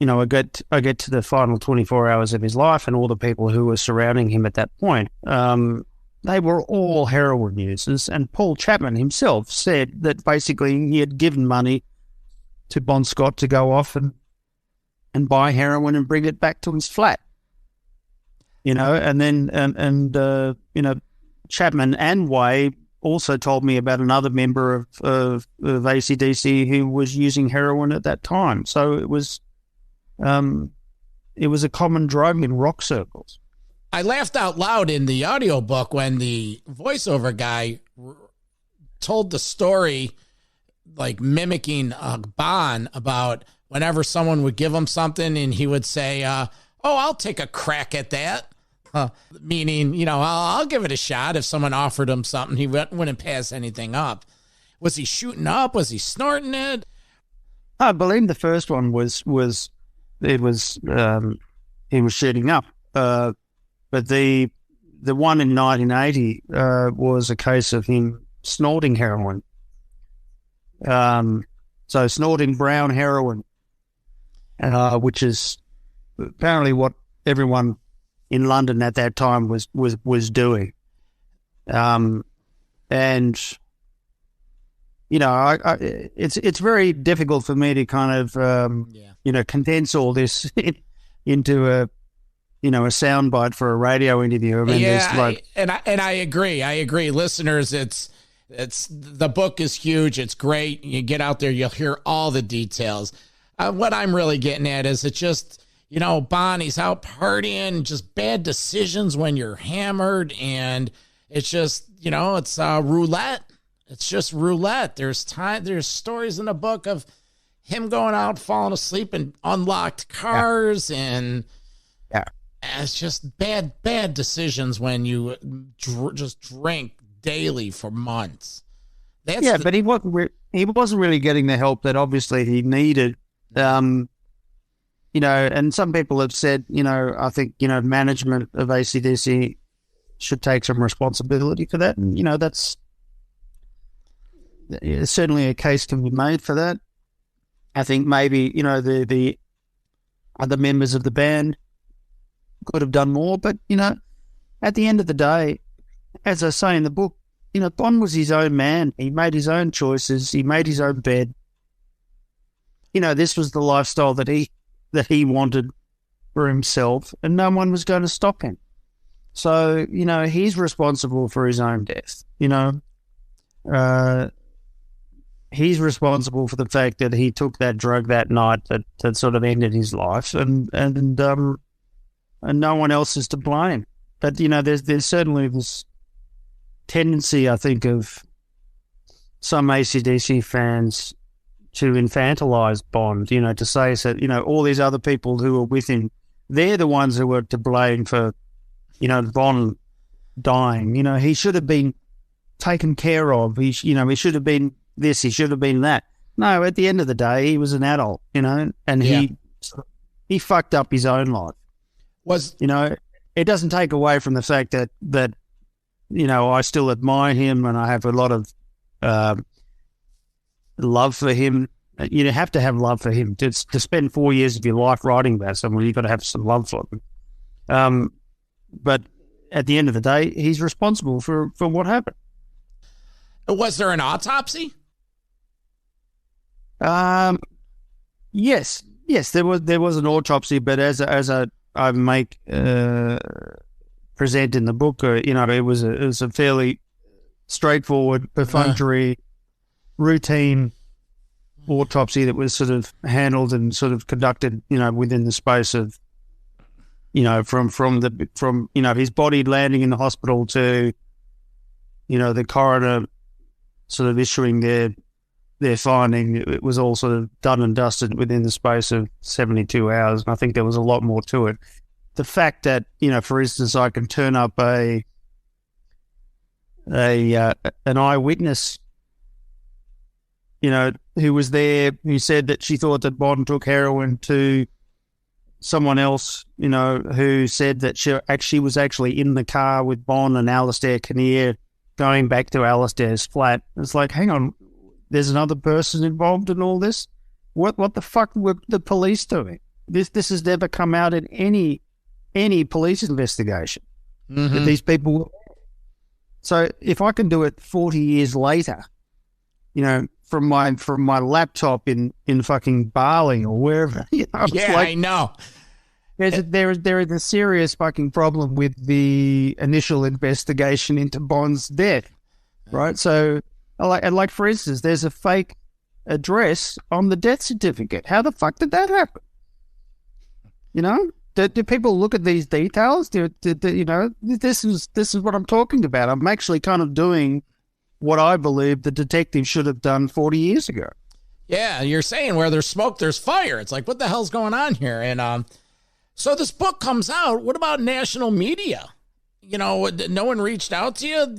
I get to the final 24 hours of his life and all the people who were surrounding him at that point, they were all heroin users, and Paul Chapman himself said that basically he had given money to Bon Scott to go off and buy heroin and bring it back to his flat. And then Chapman and Way also told me about another member of ACDC who was using heroin at that time. So it was a common drug in rock circles. I laughed out loud in the audiobook when the voiceover guy told the story, like mimicking Bon, about whenever someone would give him something and he would say, I'll take a crack at that. Meaning, I'll give it a shot. If someone offered him something, he wouldn't pass anything up. Was he shooting up? Was he snorting it? I believe the first one was he was shooting up. But the one in 1980 was a case of him snorting heroin. So snorting brown heroin, which is apparently what everyone in London at that time was doing. And it's very difficult for me to kind of condense all this into a soundbite for a radio interview. I mean, I agree. Listeners, it's the book is huge. It's great. You get out there, you'll hear all the details. What I'm really getting at is it's just, Bonnie's out partying, just bad decisions when you're hammered, and it's just, it's roulette. It's just roulette. There's stories in the book of him going out, falling asleep in unlocked cars, and It's just bad decisions when you just drink daily for months. But he wasn't really getting the help that obviously he needed. And some people have said, I think, management of ACDC should take some responsibility for that. And, that's certainly a case can be made for that. I think maybe, the other members of the band could have done more. But, at the end of the day, as I say in the book, Bon was his own man. He made his own choices. He made his own bed. This was the lifestyle that he wanted for himself, and no one was going to stop him. So, he's responsible for his own death. He's responsible for the fact that he took that drug that night that sort of ended his life, and no one else is to blame. But, there's certainly this tendency, I think, of some ACDC fans to infantilize Bond, to say that, all these other people who were with him, they're the ones who were to blame for, Bond dying. He should have been taken care of. He should have been this, he should have been that. No, at the end of the day, he was an adult, and he fucked up his own life. It doesn't take away from the fact that I still admire him and I have a lot of love for him. You have to have love for him. To spend 4 years of your life writing about someone, you've got to have some love for them. But at the end of the day, he's responsible for what happened. Was there an autopsy? Yes, there was an autopsy, but as I make present in the book, it was a fairly straightforward, perfunctory, routine autopsy that was sort of handled and sort of conducted, within the space of, from his body landing in the hospital to, the coroner sort of issuing their finding. It was all sort of done and dusted within the space of 72 hours. And I think there was a lot more to it. The fact that, for instance, I can turn up an eyewitness, who was there, who said that she thought that Bond took heroin, to someone else, who said that she was actually in the car with Bond and Alistair Kinnear going back to Alistair's flat. It's like, hang on, there's another person involved in all this? What the fuck were the police doing? This has never come out in any police investigation that these people were. So if I can do it 40 years later, from my laptop in fucking Bali or wherever, I know. There is a serious fucking problem with the initial investigation into Bond's death, right? So, like for instance, there's a fake address on the death certificate. How the fuck did that happen? Do people look at these details? This is what I'm talking about. I'm actually kind of doing what I believe the detective should have done 40 years ago. Yeah, you're saying where there's smoke, there's fire. It's like, what the hell's going on here? And so this book comes out. What about national media? No one reached out to you.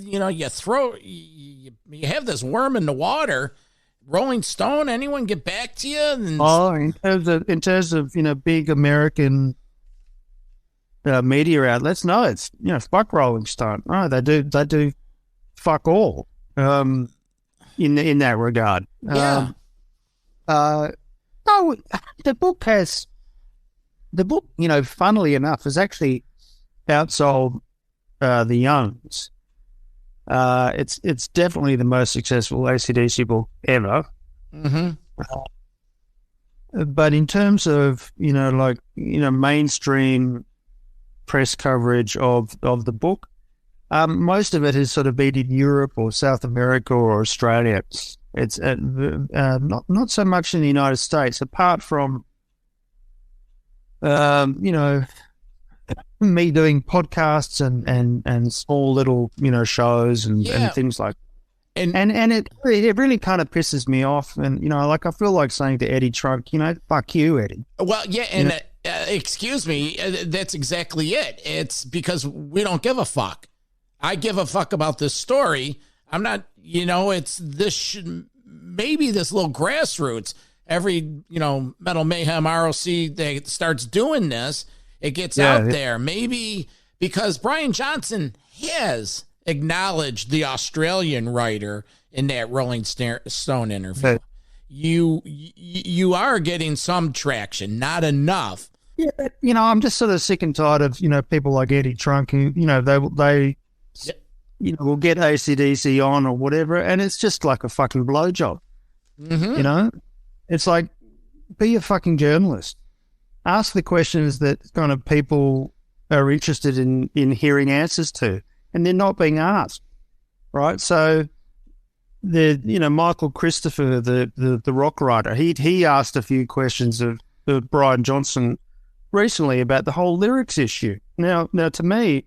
You have this worm in the water. Rolling Stone, anyone get back to you? In terms of big American media outlets, no, it's fuck Rolling Stone. No, they do fuck all in that regard. Yeah. The book, funnily enough, has actually outsold the Youngs. It's definitely the most successful AC/DC book ever. Mm-hmm. But in terms of mainstream press coverage of the book, most of it has sort of been in Europe or South America or Australia. It's not so much in the United States, apart from me doing podcasts and small little shows and things like that. And it really kind of pisses me off. And I feel like saying to Eddie Trunk, fuck you, Eddie. Well, yeah, and excuse me, that's exactly it. It's because we don't give a fuck. I give a fuck about this story. I'm not, it's this, maybe this little grassroots, every, Metal Mayhem ROC that starts doing this, it gets out there. Maybe because Brian Johnson has acknowledged the Australian writer in that Rolling Stone interview. You are getting some traction, not enough. Yeah, I'm just sort of sick and tired of, people like Eddie Trunk who, they will get ACDC on or whatever, and it's just like a fucking blowjob. Mm-hmm. It's like, be a fucking journalist. Ask the questions that kind of people are interested in hearing answers to, and they're not being asked, right? So Michael Christopher, the rock writer, he asked a few questions of Brian Johnson recently about the whole lyrics issue. Now to me,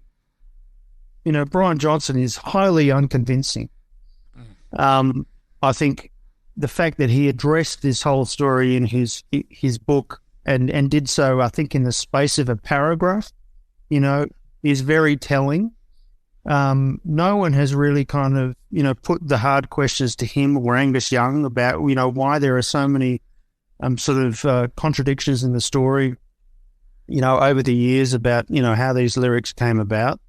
Brian Johnson is highly unconvincing. I think the fact that he addressed this whole story in his book and did so, I think, in the space of a paragraph, is very telling. No one has really kind of, put the hard questions to him or Angus Young about, why there are so many contradictions in the story, over the years about, how these lyrics came about.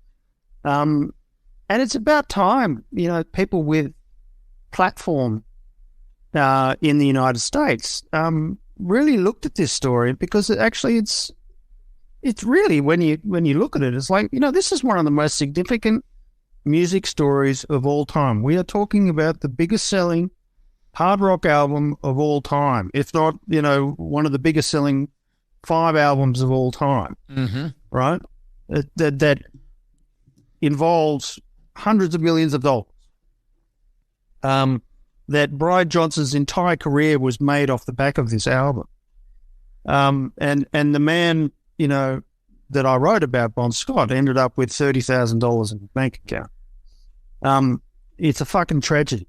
And it's about time, people with platform in the United States really looked at this story, because it's really, when you look at it, it's like, this is one of the most significant music stories of all time. We are talking about the biggest selling hard rock album of all time, if not, one of the biggest selling 5 albums of all time, right? That involves hundreds of millions of dollars. That Brian Johnson's entire career was made off the back of this album. And the man, that I wrote about, Bon Scott, ended up with $30,000 in his bank account. It's a fucking tragedy.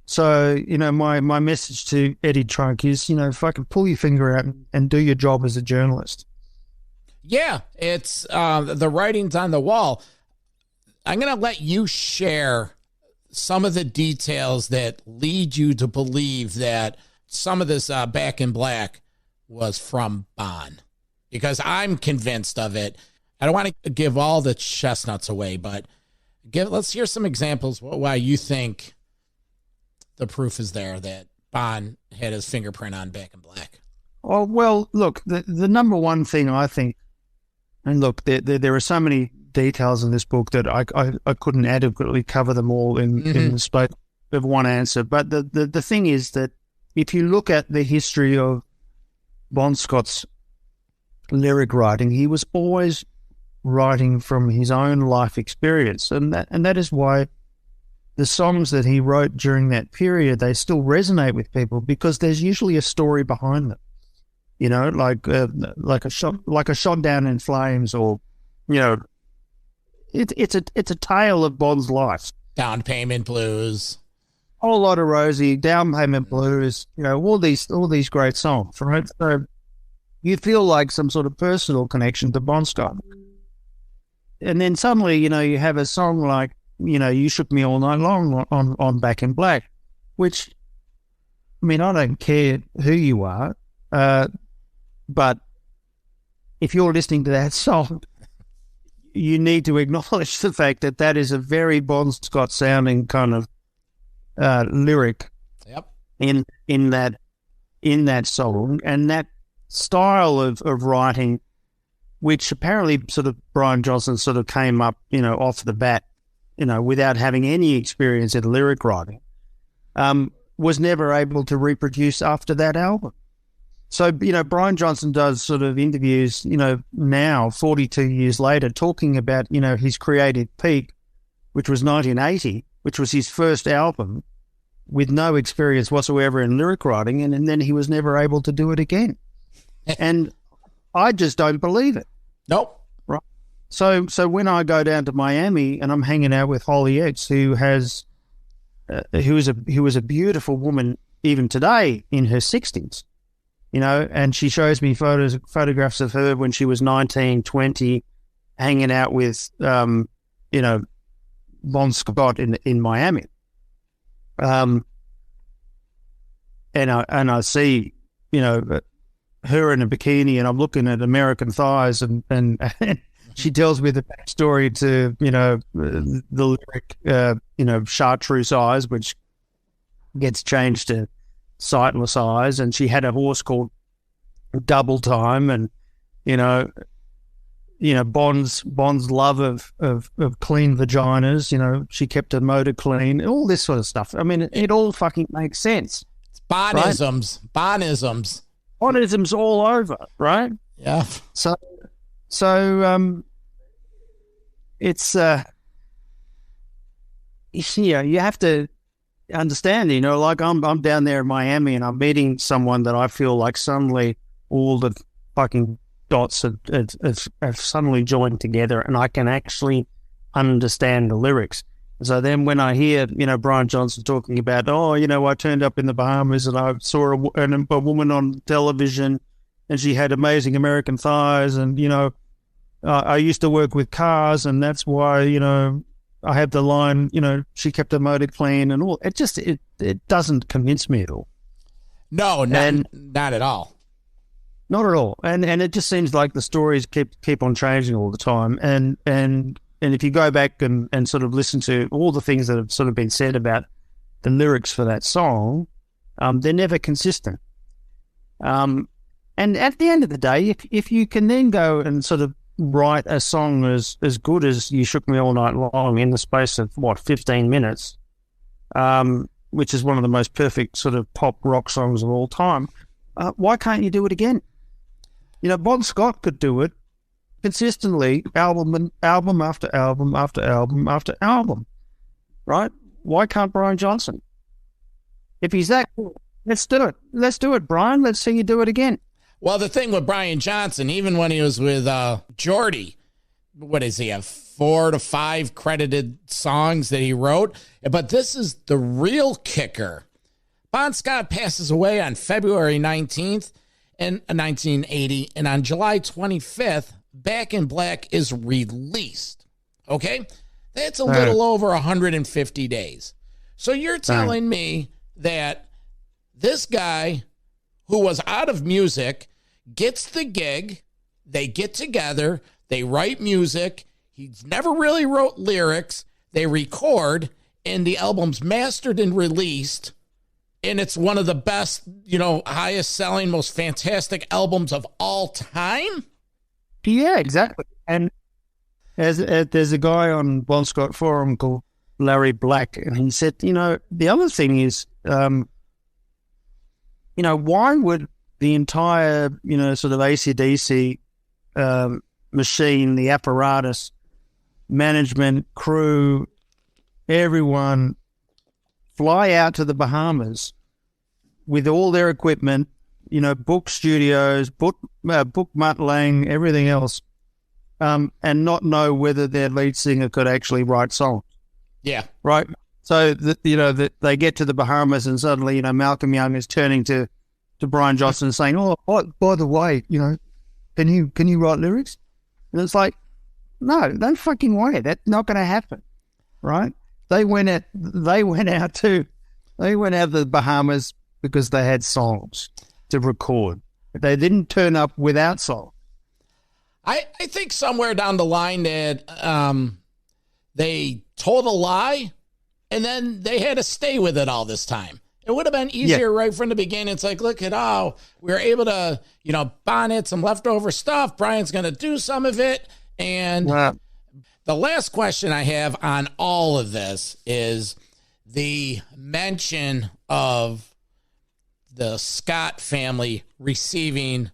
So, my message to Eddie Trunk is, fucking pull your finger out and do your job as a journalist. Yeah, it's the writing's on the wall. I'm going to let you share some of the details that lead you to believe that some of this Back in Black was from Bon, because I'm convinced of it. I don't want to give all the chestnuts away, but let's hear some examples why you think the proof is there that Bon had his fingerprint on Back in Black. Oh, well, look, the number one thing I think, and look, there are so many details in this book that I couldn't adequately cover them all in the space of one answer. But the thing is that if you look at the history of Bon Scott's lyric writing, he was always writing from his own life experience, and that is why the songs that he wrote during that period, they still resonate with people, because there's usually a story behind them. Like a shot down in flames, or it's a tale of Bon's life. Down Payment Blues, Whole Lot of Rosie, Down Payment Blues, all these great songs, right? So you feel like some sort of personal connection to Bon Scott. And then suddenly, you have a song like, You Shook Me All Night Long on Back in Black, which, I don't care who you are, but if you're listening to that song, you need to acknowledge the fact that that is a very Bon Scott sounding kind of lyric. Yep. In that song, and that style of writing, which apparently sort of Brian Johnson sort of came up, off the bat, without having any experience in lyric writing, was never able to reproduce after that album. So, Brian Johnson does sort of interviews, now 42 years later, talking about, his creative peak, which was 1980, which was his first album, with no experience whatsoever in lyric writing, and then he was never able to do it again. And I just don't believe it. Nope. Right. So when I go down to Miami and I'm hanging out with Holly X, who is a beautiful woman even today in her 60s, and she shows me photographs of her when she was 19, 20, hanging out with, Bon Scott in Miami. And I see, her in a bikini, and I'm looking at American thighs, and she tells me the backstory to, the lyric, chartreuse eyes, which gets changed to sightless eyes, and she had a horse called Double Time, and Bond's love of clean vaginas. She kept her motor clean, all this sort of stuff. I mean, it all fucking makes sense. It's Bonisms, right? Bonisms all over, right? Yeah. So it's you have to understand, like I'm down there in Miami and I'm meeting someone that I feel like suddenly all the fucking dots have suddenly joined together, and I can actually understand the lyrics. So then when I hear, Brian Johnson talking about, I turned up in the Bahamas and I saw a woman on television and she had amazing American thighs, and, I used to work with cars, and that's why, I have the line, she kept her motor clean and all. It doesn't convince me at all. No, not at all. Not at all. And it just seems like the stories keep on changing all the time. And if you go back and sort of listen to all the things that have sort of been said about the lyrics for that song, they're never consistent. And at the end of the day, if you can then go and sort of write a song as good as You Shook Me All Night Long in the space of, 15 minutes, which is one of the most perfect sort of pop rock songs of all time, why can't you do it again? Bon Scott could do it consistently, album after album after album after album, right? Why can't Brian Johnson? If he's that good, let's do it. Let's do it, Brian. Let's see you do it again. Well, the thing with Brian Johnson, even when he was with Geordie, what does he have, 4 to 5 credited songs that he wrote? But this is the real kicker. Bon Scott passes away on February 19th in 1980, and on July 25th, Back in Black is released. Okay? That's a little over 150 days. So you're telling me that this guy who was out of music gets the gig, they get together, they write music, he's never really wrote lyrics, they record, and the album's mastered and released, and it's one of the best, highest selling, most fantastic albums of all time? Yeah, exactly. And there's a guy on Bon Scott Forum called Larry Black, and he said, the other thing is, why would the entire, sort of ACDC machine, the apparatus, management, crew, everyone fly out to the Bahamas with all their equipment, book studios, book Mutt Lang, everything else, and not know whether their lead singer could actually write songs? Yeah. Right? So, they get to the Bahamas and suddenly, Malcolm Young is turning to Brian Johnson and saying, by the way, can you write lyrics? And it's like, no fucking way. That's not going to happen, right? They went out to the Bahamas because they had songs to record. They didn't turn up without songs. I think somewhere down the line that they told a lie, and then they had to stay with it all this time. It would have been easier right from the beginning. It's like, look at how we were able to, bonnet some leftover stuff. Brian's going to do some of it. And the last question I have on all of this is the mention of the Scott family receiving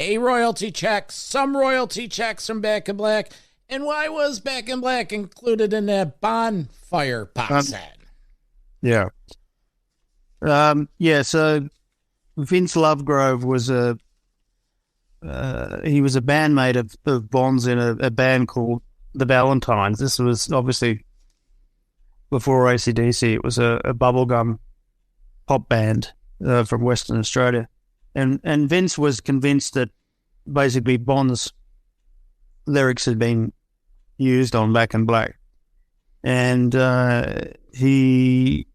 a royalty check, some royalty checks from Back in Black. And why was Back in Black included in that Bonfire box set? Yeah. So Vince Lovegrove was a bandmate of Bonds in a band called the Valentines. This was obviously before ACDC. It was a bubblegum pop band from Western Australia. And Vince was convinced that basically Bond's lyrics had been used on Back in Black. And he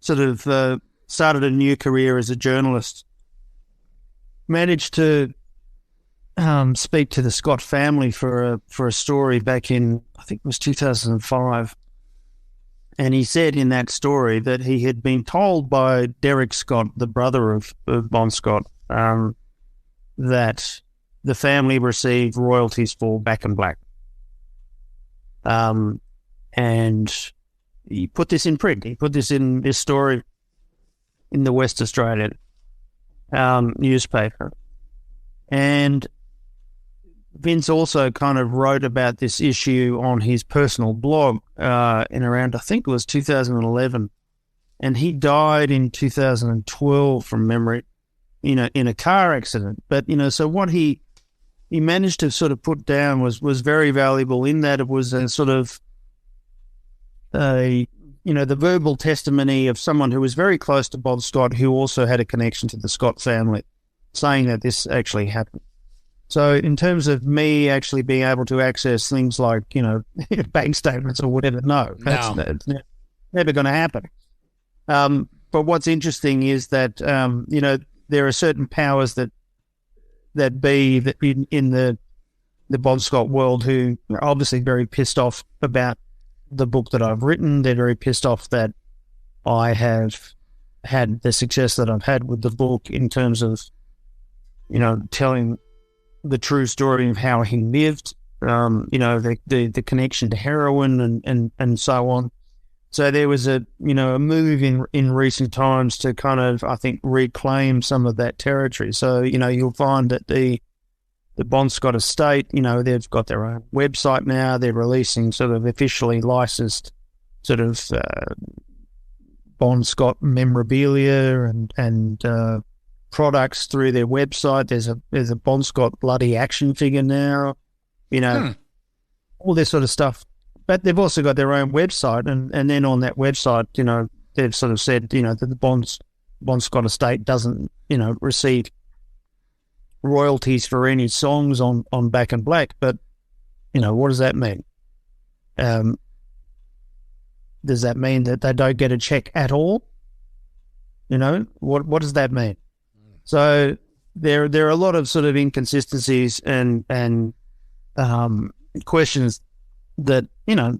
sort of started a new career as a journalist, managed to speak to the Scott family for a story back in, I think it was 2005. And he said in that story that he had been told by Derek Scott, the brother of Bon Scott, that the family received royalties for Back in Black. And he put this in print. He put this in this story in the West Australian newspaper. And Vince also kind of wrote about this issue on his personal blog in around, I think it was 2011. And he died in 2012 from memory, in a car accident. But, so what he managed to sort of put down was very valuable in that it was a sort of the verbal testimony of someone who was very close to Bob Scott, who also had a connection to the Scott family, saying that this actually happened. So in terms of me actually being able to access things like, bank statements or whatever, that's never going to happen. But what's interesting is that, there are certain powers that be in the Bob Scott world who are obviously very pissed off about the book that I've written. They're very pissed off that I have had the success that I've had with the book in terms of, telling the true story of how he lived, the connection to heroin and so on. So there was a move in recent times to kind of, I think, reclaim some of that territory. So, you'll find that the Bon Scott estate, they've got their own website now. They're releasing sort of officially licensed sort of Bon Scott memorabilia and products through their website. There's a Bon Scott bloody action figure now, all this sort of stuff. But they've also got their own website, and then on that website, they've sort of said, that the Bon Scott estate doesn't, receive royalties for any songs on Back in Black. But, what does that mean? Does that mean that they don't get a check at all? What does that mean? So there are a lot of sort of inconsistencies and questions that are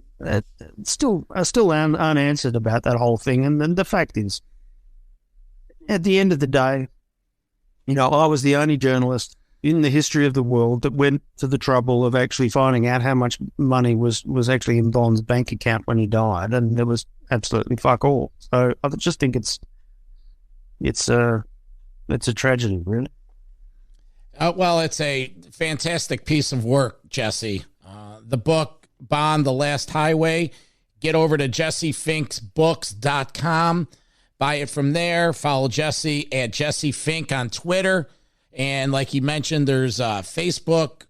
still unanswered about that whole thing. And then the fact is, at the end of the day, I was the only journalist in the history of the world that went to the trouble of actually finding out how much money was actually in Bon's bank account when he died, and there was absolutely fuck all. So I just think it's a tragedy, really. Well, it's a fantastic piece of work, Jesse. The book, Bond, The Last Highway. Get over to jessefinksbooks.com. Buy it from there. Follow Jesse at Jesse Fink on Twitter. And like you mentioned, there's Facebook,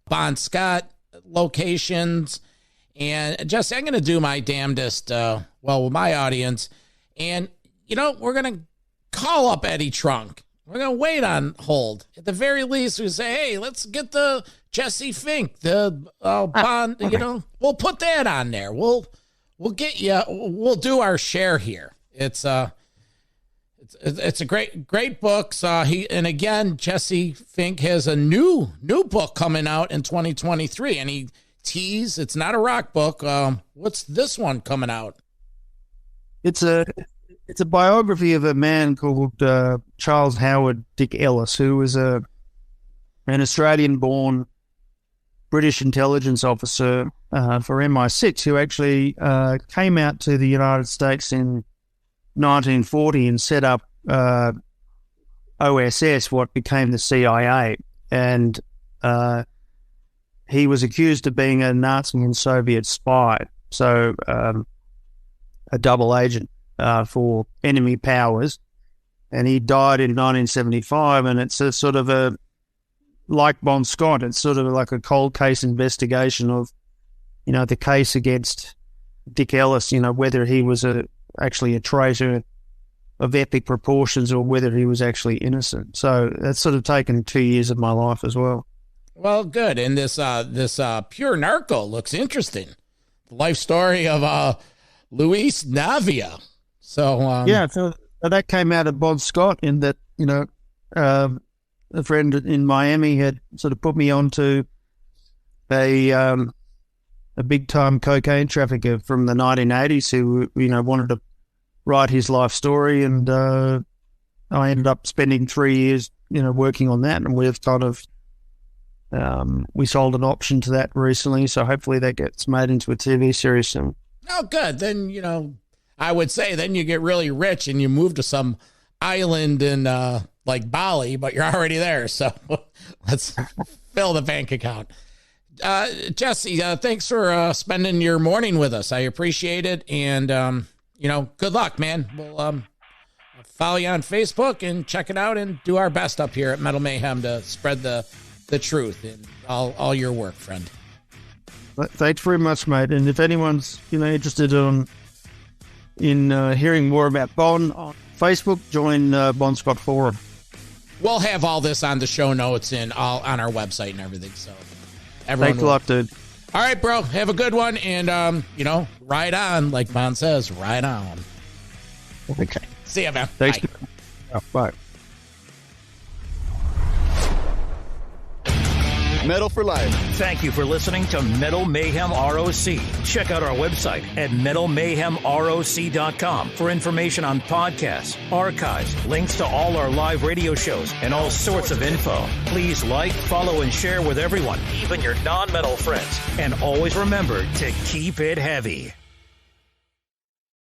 Bon Scott locations. And Jesse, I'm going to do my damnedest, with my audience. And, we're going to call up Eddie Trunk. We're going to wait on hold. At the very least, we say, hey, let's get the Jesse Fink, the Bond, we'll put that on there. We'll get you, we'll do our share here. It's a great book. And again, Jesse Fink has a new book coming out in 2023, and he teased, it's not a rock book. What's this one coming out? It's a biography of a man called Charles Howard Dick Ellis, who was an Australian-born British intelligence officer for MI6, who actually came out to the United States in 1940 and set up OSS, what became the CIA. And he was accused of being a Nazi and Soviet spy, so a double agent for enemy powers. And he died in 1975, and it's a sort of like Bon Scott, it's sort of like a cold case investigation of, the case against Dick Ellis, whether he was actually a traitor of epic proportions or whether he was actually innocent. So that's sort of taken 2 years of my life as well. Well, good. And this Pure Narco looks interesting. The life story of Luis Navia. So so that came out of Bon Scott, in that, you know, a friend in Miami had sort of put me on to a big time cocaine trafficker from the 1980s who, you know, wanted to write his life story, and I ended up spending 3 years, you know, working on that, and we've kind of we sold an option to that recently, so hopefully that gets made into a TV series soon. Oh, good. Then, you know, I would say then you get really rich and you move to some island in like Bali, but you're already there. So let's fill the bank account. Jesse, thanks for spending your morning with us. I appreciate it. And, you know, good luck, man. We'll follow you on Facebook and check it out and do our best up here at Metal Mayhem to spread the truth in all your work, friend. Thanks very much, mate. And if anyone's, you know, interested in hearing more about Bon on Facebook, join Bon Scott Forum. We'll have all this on the show notes and all on our website and everything. So everyone. Thanks a lot, dude. All right, bro. Have a good one. And, you know, ride on, like Bon says, ride on. Okay. See ya, man. Thanks. Bye. Bye. Metal for Life. Thank you for listening to Metal Mayhem ROC. Check out our website at metalmayhemroc.com for information on podcasts, archives, links to all our live radio shows, and all sorts of info. Please like, follow, and share with everyone, even your non-metal friends. And always remember to keep it heavy.